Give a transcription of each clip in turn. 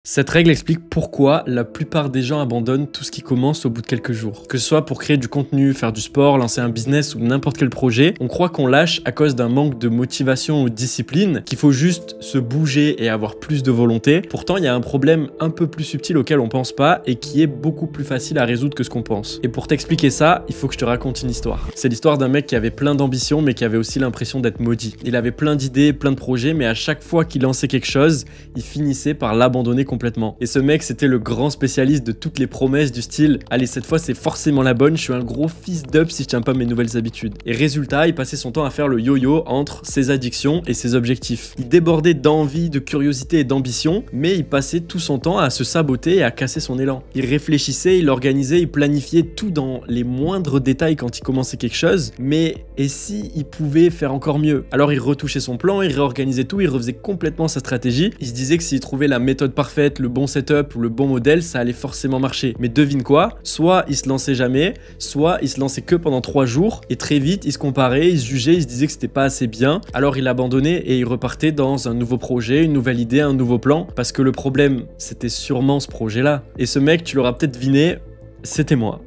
Cette règle explique pourquoi la plupart des gens abandonnent tout ce qui commence au bout de quelques jours. Que ce soit pour créer du contenu, faire du sport, lancer un business ou n'importe quel projet, on croit qu'on lâche à cause d'un manque de motivation ou de discipline, qu'il faut juste se bouger et avoir plus de volonté. Pourtant, il y a un problème un peu plus subtil auquel on pense pas et qui est beaucoup plus facile à résoudre que ce qu'on pense. Et pour t'expliquer ça, il faut que je te raconte une histoire. C'est l'histoire d'un mec qui avait plein d'ambition mais qui avait aussi l'impression d'être maudit. Il avait plein d'idées, plein de projets, mais à chaque fois qu'il lançait quelque chose, il finissait par l'abandonner complètement. Et ce mec, c'était le grand spécialiste de toutes les promesses du style « Allez, cette fois, c'est forcément la bonne, je suis un gros fils d'up si je tiens pas mes nouvelles habitudes. » Et résultat, il passait son temps à faire le yo-yo entre ses addictions et ses objectifs. Il débordait d'envie, de curiosité et d'ambition, mais il passait tout son temps à se saboter et à casser son élan. Il réfléchissait, il organisait, il planifiait tout dans les moindres détails quand il commençait quelque chose, mais et si il pouvait faire encore mieux? Alors il retouchait son plan, il réorganisait tout, il refaisait complètement sa stratégie. Il se disait que s'il trouvait la méthode parfaite, le bon setup ou le bon modèle, ça allait forcément marcher. Mais devine quoi? Soit il se lançait jamais, soit il se lançait que pendant 3 jours et très vite il se comparait, il se jugeait, il se disait que c'était pas assez bien. Alors il abandonnait et il repartait dans un nouveau projet, une nouvelle idée, un nouveau plan, parce que le problème c'était sûrement ce projet-là. Et ce mec, tu l'auras peut-être deviné, c'était moi.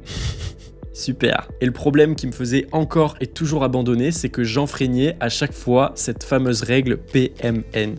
Super. Et le problème qui me faisait encore et toujours abandonner, c'est que j'enfreignais à chaque fois cette fameuse règle PMN.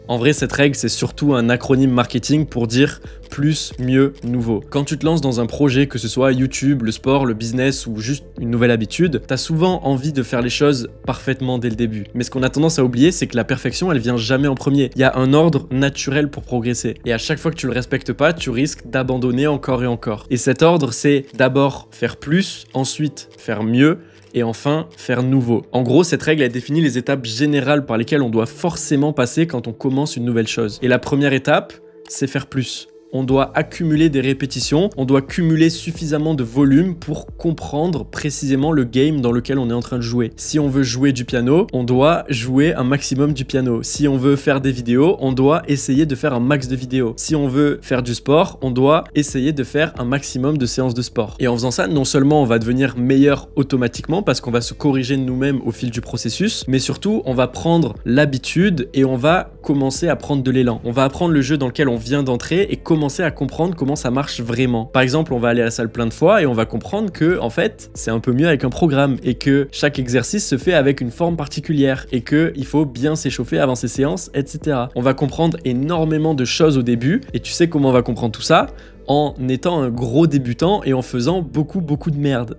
En vrai, cette règle, c'est surtout un acronyme marketing pour dire plus, mieux, nouveau. Quand tu te lances dans un projet, que ce soit YouTube, le sport, le business ou juste une nouvelle habitude, t'as souvent envie de faire les choses parfaitement dès le début. Mais ce qu'on a tendance à oublier, c'est que la perfection, elle vient jamais en premier. Il y a un ordre naturel pour progresser. Et à chaque fois que tu le respectes pas, tu risques d'abandonner encore et encore. Et cet ordre, c'est d'abord faire plus, ensuite faire mieux, et enfin faire nouveau. En gros, cette règle a défini les étapes générales par lesquelles on doit forcément passer quand on commence une nouvelle chose. Et la première étape, c'est faire plus. On doit accumuler des répétitions, on doit cumuler suffisamment de volume pour comprendre précisément le game dans lequel on est en train de jouer. Si on veut jouer du piano, on doit jouer un maximum du piano. Si on veut faire des vidéos, on doit essayer de faire un max de vidéos. Si on veut faire du sport, on doit essayer de faire un maximum de séances de sport. Et en faisant ça, non seulement on va devenir meilleur automatiquement parce qu'on va se corriger nous-mêmes au fil du processus, mais surtout on va prendre l'habitude et on va commencer à prendre de l'élan. On va apprendre le jeu dans lequel on vient d'entrer et commencer à comprendre comment ça marche vraiment. Par exemple, on va aller à la salle plein de fois et on va comprendre que, en fait, c'est un peu mieux avec un programme et que chaque exercice se fait avec une forme particulière et que il faut bien s'échauffer avant ses séances, etc. On va comprendre énormément de choses au début et tu sais comment on va comprendre tout ça? En étant un gros débutant et en faisant beaucoup de merde.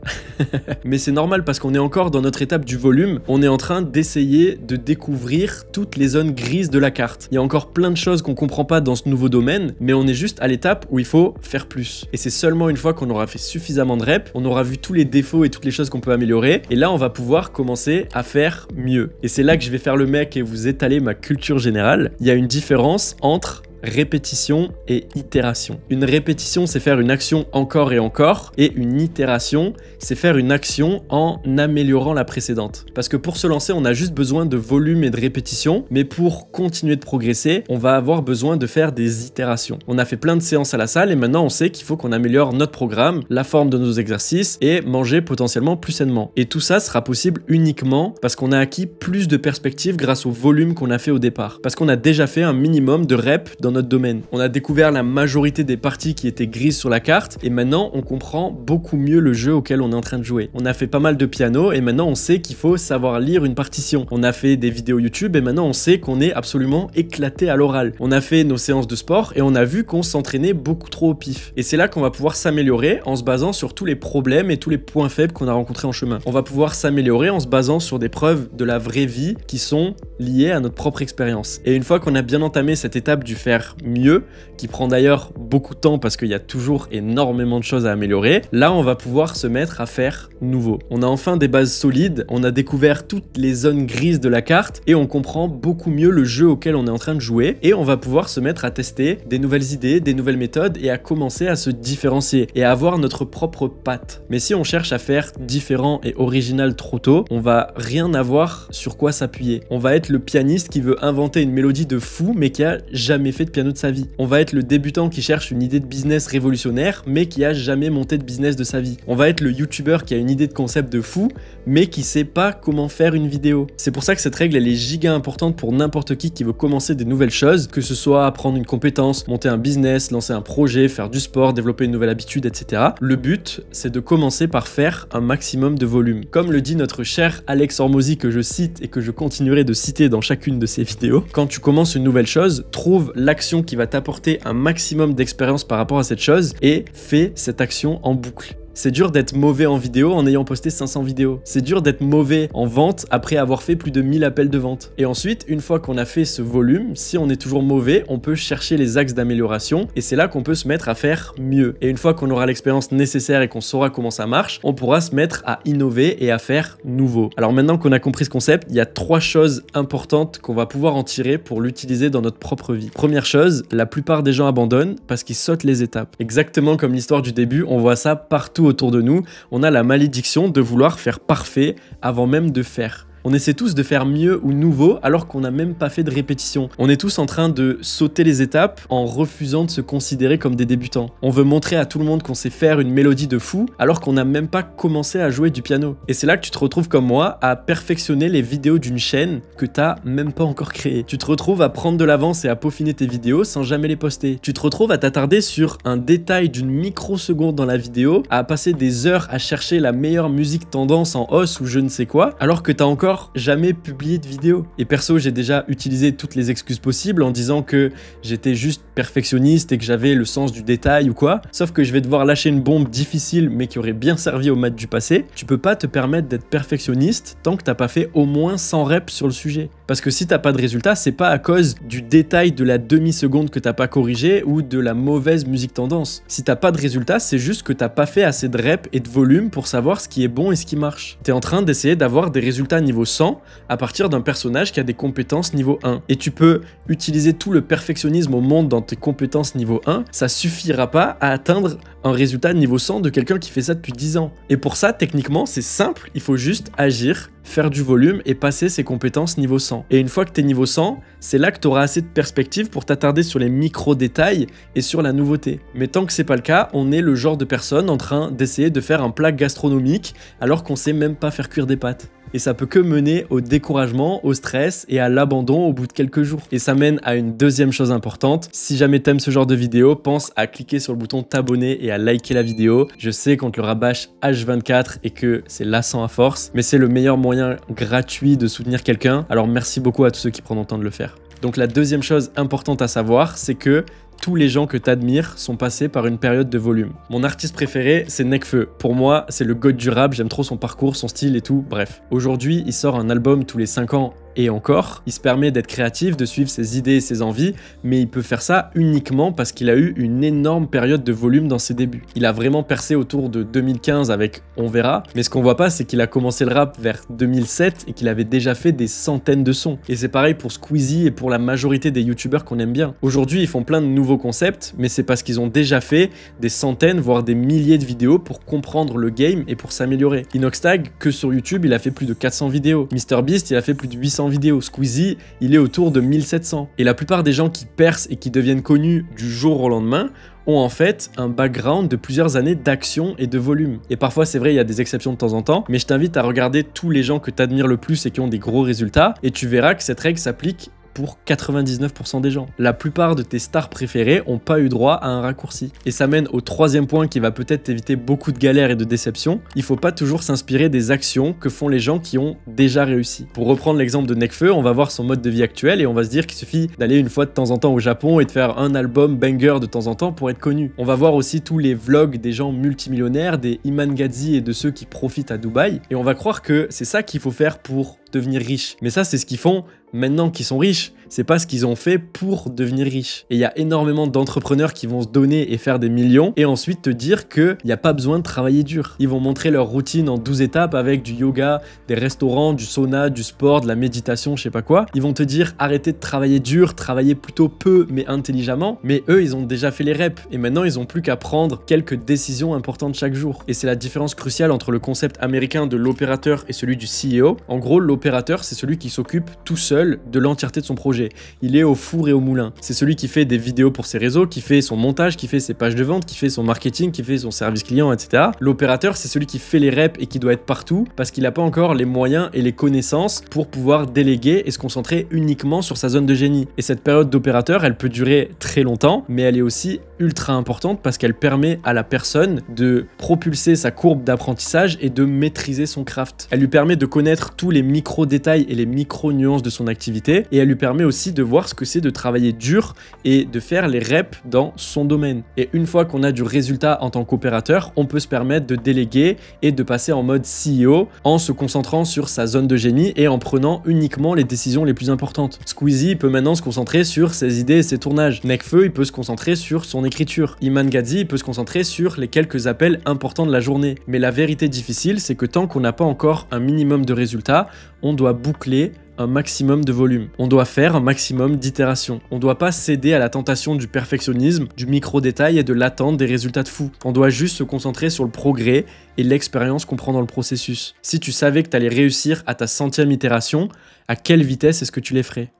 Mais c'est normal parce qu'on est encore dans notre étape du volume, on est en train d'essayer de découvrir toutes les zones grises de la carte. Il y a encore plein de choses qu'on comprend pas dans ce nouveau domaine, mais on est juste à l'étape où il faut faire plus. Et c'est seulement une fois qu'on aura fait suffisamment de reps, on aura vu tous les défauts et toutes les choses qu'on peut améliorer, et là on va pouvoir commencer à faire mieux. Et c'est là que je vais faire le mec et vous étaler ma culture générale. Il y a une différence entre répétition et itération. Une répétition, c'est faire une action encore et encore, et une itération, c'est faire une action en améliorant la précédente. Parce que pour se lancer, on a juste besoin de volume et de répétition, mais pour continuer de progresser, on va avoir besoin de faire des itérations. On a fait plein de séances à la salle et maintenant on sait qu'il faut qu'on améliore notre programme, la forme de nos exercices et manger potentiellement plus sainement. Et tout ça sera possible uniquement parce qu'on a acquis plus de perspectives grâce au volume qu'on a fait au départ. Parce qu'on a déjà fait un minimum de reps dans notre domaine. On a découvert la majorité des parties qui étaient grises sur la carte et maintenant on comprend beaucoup mieux le jeu auquel on est en train de jouer. On a fait pas mal de piano et maintenant on sait qu'il faut savoir lire une partition. On a fait des vidéos YouTube et maintenant on sait qu'on est absolument éclaté à l'oral. On a fait nos séances de sport et on a vu qu'on s'entraînait beaucoup trop au pif. Et c'est là qu'on va pouvoir s'améliorer en se basant sur tous les problèmes et tous les points faibles qu'on a rencontrés en chemin. On va pouvoir s'améliorer en se basant sur des preuves de la vraie vie qui sont liées à notre propre expérience. Et une fois qu'on a bien entamé cette étape du faire mieux, qui prend d'ailleurs beaucoup de temps parce qu'il y a toujours énormément de choses à améliorer, là on va pouvoir se mettre à faire nouveau. On a enfin des bases solides, on a découvert toutes les zones grises de la carte et on comprend beaucoup mieux le jeu auquel on est en train de jouer et on va pouvoir se mettre à tester des nouvelles idées, des nouvelles méthodes et à commencer à se différencier et à avoir notre propre patte. Mais si on cherche à faire différent et original trop tôt, on va rien avoir sur quoi s'appuyer. On va être le pianiste qui veut inventer une mélodie de fou mais qui a jamais fait de de piano de sa vie. On va être le débutant qui cherche une idée de business révolutionnaire, mais qui a jamais monté de business de sa vie. On va être le youtubeur qui a une idée de concept de fou, mais qui sait pas comment faire une vidéo. C'est pour ça que cette règle, elle est giga importante pour n'importe qui veut commencer des nouvelles choses, que ce soit apprendre une compétence, monter un business, lancer un projet, faire du sport, développer une nouvelle habitude, etc. Le but, c'est de commencer par faire un maximum de volume. Comme le dit notre cher Alex Hormozy, que je cite et que je continuerai de citer dans chacune de ses vidéos, quand tu commences une nouvelle chose, trouve l'action qui va t'apporter un maximum d'expérience par rapport à cette chose et fais cette action en boucle. C'est dur d'être mauvais en vidéo en ayant posté 500 vidéos. C'est dur d'être mauvais en vente après avoir fait plus de 1000 appels de vente. Et ensuite, une fois qu'on a fait ce volume, si on est toujours mauvais, on peut chercher les axes d'amélioration et c'est là qu'on peut se mettre à faire mieux. Et une fois qu'on aura l'expérience nécessaire et qu'on saura comment ça marche, on pourra se mettre à innover et à faire nouveau. Alors maintenant qu'on a compris ce concept, il y a 3 choses importantes qu'on va pouvoir en tirer pour l'utiliser dans notre propre vie. Première chose, la plupart des gens abandonnent parce qu'ils sautent les étapes. Exactement comme l'histoire du début, on voit ça partout autour de nous, on a la malédiction de vouloir faire parfait avant même de faire. On essaie tous de faire mieux ou nouveau alors qu'on n'a même pas fait de répétition. On est tous en train de sauter les étapes en refusant de se considérer comme des débutants. On veut montrer à tout le monde qu'on sait faire une mélodie de fou alors qu'on n'a même pas commencé à jouer du piano. Et c'est là que tu te retrouves comme moi à perfectionner les vidéos d'une chaîne que t'as même pas encore créée. Tu te retrouves à prendre de l'avance et à peaufiner tes vidéos sans jamais les poster. Tu te retrouves à t'attarder sur un détail d'une microseconde dans la vidéo, à passer des heures à chercher la meilleure musique tendance en hausse ou je ne sais quoi, alors que t'as encore jamais publié de vidéo. Et perso, j'ai déjà utilisé toutes les excuses possibles en disant que j'étais juste perfectionniste et que j'avais le sens du détail ou quoi. Sauf que je vais devoir lâcher une bombe difficile mais qui aurait bien servi aux maths du passé. Tu peux pas te permettre d'être perfectionniste tant que t'as pas fait au moins 100 reps sur le sujet. Parce que si t'as pas de résultat, c'est pas à cause du détail de la demi-seconde que t'as pas corrigé ou de la mauvaise musique tendance. Si t'as pas de résultat, c'est juste que t'as pas fait assez de reps et de volume pour savoir ce qui est bon et ce qui marche. T'es en train d'essayer d'avoir des résultats niveau 100 à partir d'un personnage qui a des compétences niveau 1. Et tu peux utiliser tout le perfectionnisme au monde dans tes compétences niveau 1, ça suffira pas à atteindre un résultat niveau 100 de quelqu'un qui fait ça depuis 10 ans. Et pour ça, techniquement, c'est simple, il faut juste agir, faire du volume et passer ses compétences niveau 100. Et une fois que tu es niveau 100, c'est là que tu auras assez de perspective pour t'attarder sur les micro-détails et sur la nouveauté. Mais tant que c'est pas le cas, on est le genre de personne en train d'essayer de faire un plat gastronomique alors qu'on sait même pas faire cuire des pâtes. Et ça peut que mener au découragement, au stress et à l'abandon au bout de quelques jours. Et ça mène à une deuxième chose importante. Si jamais t'aimes ce genre de vidéo, pense à cliquer sur le bouton t'abonner et à liker la vidéo. Je sais qu'on te le rabâche H24 et que c'est lassant à force, mais c'est le meilleur moyen gratuit de soutenir quelqu'un. Alors merci beaucoup à tous ceux qui prennent le temps de le faire. Donc la deuxième chose importante à savoir, c'est que tous les gens que t'admires sont passés par une période de volume. Mon artiste préféré, c'est Nekfeu. Pour moi, c'est le god du rap, j'aime trop son parcours, son style et tout, bref. Aujourd'hui, il sort un album tous les 5 ans et encore, il se permet d'être créatif, de suivre ses idées et ses envies, mais il peut faire ça uniquement parce qu'il a eu une énorme période de volume dans ses débuts. Il a vraiment percé autour de 2015 avec On Verra, mais ce qu'on voit pas, c'est qu'il a commencé le rap vers 2007 et qu'il avait déjà fait des centaines de sons. Et c'est pareil pour Squeezie et pour la majorité des youtubeurs qu'on aime bien. Aujourd'hui, ils font plein de nouveaux concepts, mais c'est parce qu'ils ont déjà fait des centaines, voire des milliers de vidéos pour comprendre le game et pour s'améliorer. Inoxtag, que sur YouTube, il a fait plus de 400 vidéos. MrBeast, il a fait plus de 800 vidéos. Squeezie, il est autour de 1700. Et la plupart des gens qui percent et qui deviennent connus du jour au lendemain ont en fait un background de plusieurs années d'action et de volume. Et parfois, c'est vrai, il y a des exceptions de temps en temps, mais je t'invite à regarder tous les gens que tu admires le plus et qui ont des gros résultats, et tu verras que cette règle s'applique pour 99% des gens. La plupart de tes stars préférées n'ont pas eu droit à un raccourci. Et ça mène au troisième point qui va peut-être t'éviter beaucoup de galères et de déceptions. Il faut pas toujours s'inspirer des actions que font les gens qui ont déjà réussi. Pour reprendre l'exemple de Nekfeu, on va voir son mode de vie actuel et on va se dire qu'il suffit d'aller une fois de temps en temps au Japon et de faire un album banger de temps en temps pour être connu. On va voir aussi tous les vlogs des gens multimillionnaires, des Iman Gadzhi et de ceux qui profitent à Dubaï. Et on va croire que c'est ça qu'il faut faire pour devenir riche. Mais ça, c'est ce qu'ils font maintenant qu'ils sont riches. C'est pas ce qu'ils ont fait pour devenir riches. Et il y a énormément d'entrepreneurs qui vont se donner et faire des millions et ensuite te dire qu'il n'y a pas besoin de travailler dur. Ils vont montrer leur routine en 12 étapes avec du yoga, des restaurants, du sauna, du sport, de la méditation, je sais pas quoi. Ils vont te dire arrêtez de travailler dur, travaillez plutôt peu mais intelligemment. Mais eux, ils ont déjà fait les reps et maintenant, ils ont plus qu'à prendre quelques décisions importantes chaque jour. Et c'est la différence cruciale entre le concept américain de l'opérateur et celui du CEO. En gros, l'opérateur, c'est celui qui s'occupe tout seul de l'entièreté de son projet. projet. Il est au four et au moulin. C'est celui qui fait des vidéos pour ses réseaux, qui fait son montage, qui fait ses pages de vente, qui fait son marketing, qui fait son service client, etc. L'opérateur, c'est celui qui fait les reps et qui doit être partout parce qu'il n'a pas encore les moyens et les connaissances pour pouvoir déléguer et se concentrer uniquement sur sa zone de génie. Et cette période d'opérateur, elle peut durer très longtemps, mais elle est aussi ultra importante parce qu'elle permet à la personne de propulser sa courbe d'apprentissage et de maîtriser son craft. Elle lui permet de connaître tous les micro-détails et les micro-nuances de son activité et elle lui permet aussi de voir ce que c'est de travailler dur et de faire les reps dans son domaine. Et une fois qu'on a du résultat en tant qu'opérateur, on peut se permettre de déléguer et de passer en mode CEO en se concentrant sur sa zone de génie et en prenant uniquement les décisions les plus importantes. Squeezie peut maintenant se concentrer sur ses idées et ses tournages. Nekfeu, il peut se concentrer sur son écriture. Iman Gadzhi, il peut se concentrer sur les quelques appels importants de la journée. Mais la vérité difficile, c'est que tant qu'on n'a pas encore un minimum de résultats, on doit boucler un maximum de volume. On doit faire un maximum d'itérations. On ne doit pas céder à la tentation du perfectionnisme, du micro-détail et de l'attente des résultats de fou. On doit juste se concentrer sur le progrès et l'expérience qu'on prend dans le processus. Si tu savais que tu allais réussir à ta 100e itération, à quelle vitesse est-ce que tu les ferais ?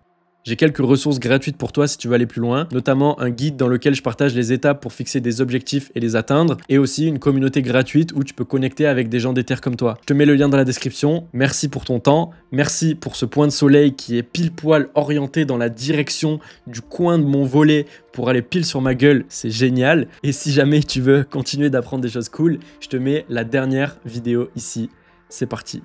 J'ai quelques ressources gratuites pour toi si tu veux aller plus loin, notamment un guide dans lequel je partage les étapes pour fixer des objectifs et les atteindre, et aussi une communauté gratuite où tu peux connecter avec des gens déter comme toi. Je te mets le lien dans la description. Merci pour ton temps, merci pour ce point de soleil qui est pile poil orienté dans la direction du coin de mon volet pour aller pile sur ma gueule, c'est génial. Et si jamais tu veux continuer d'apprendre des choses cool, je te mets la dernière vidéo ici. C'est parti.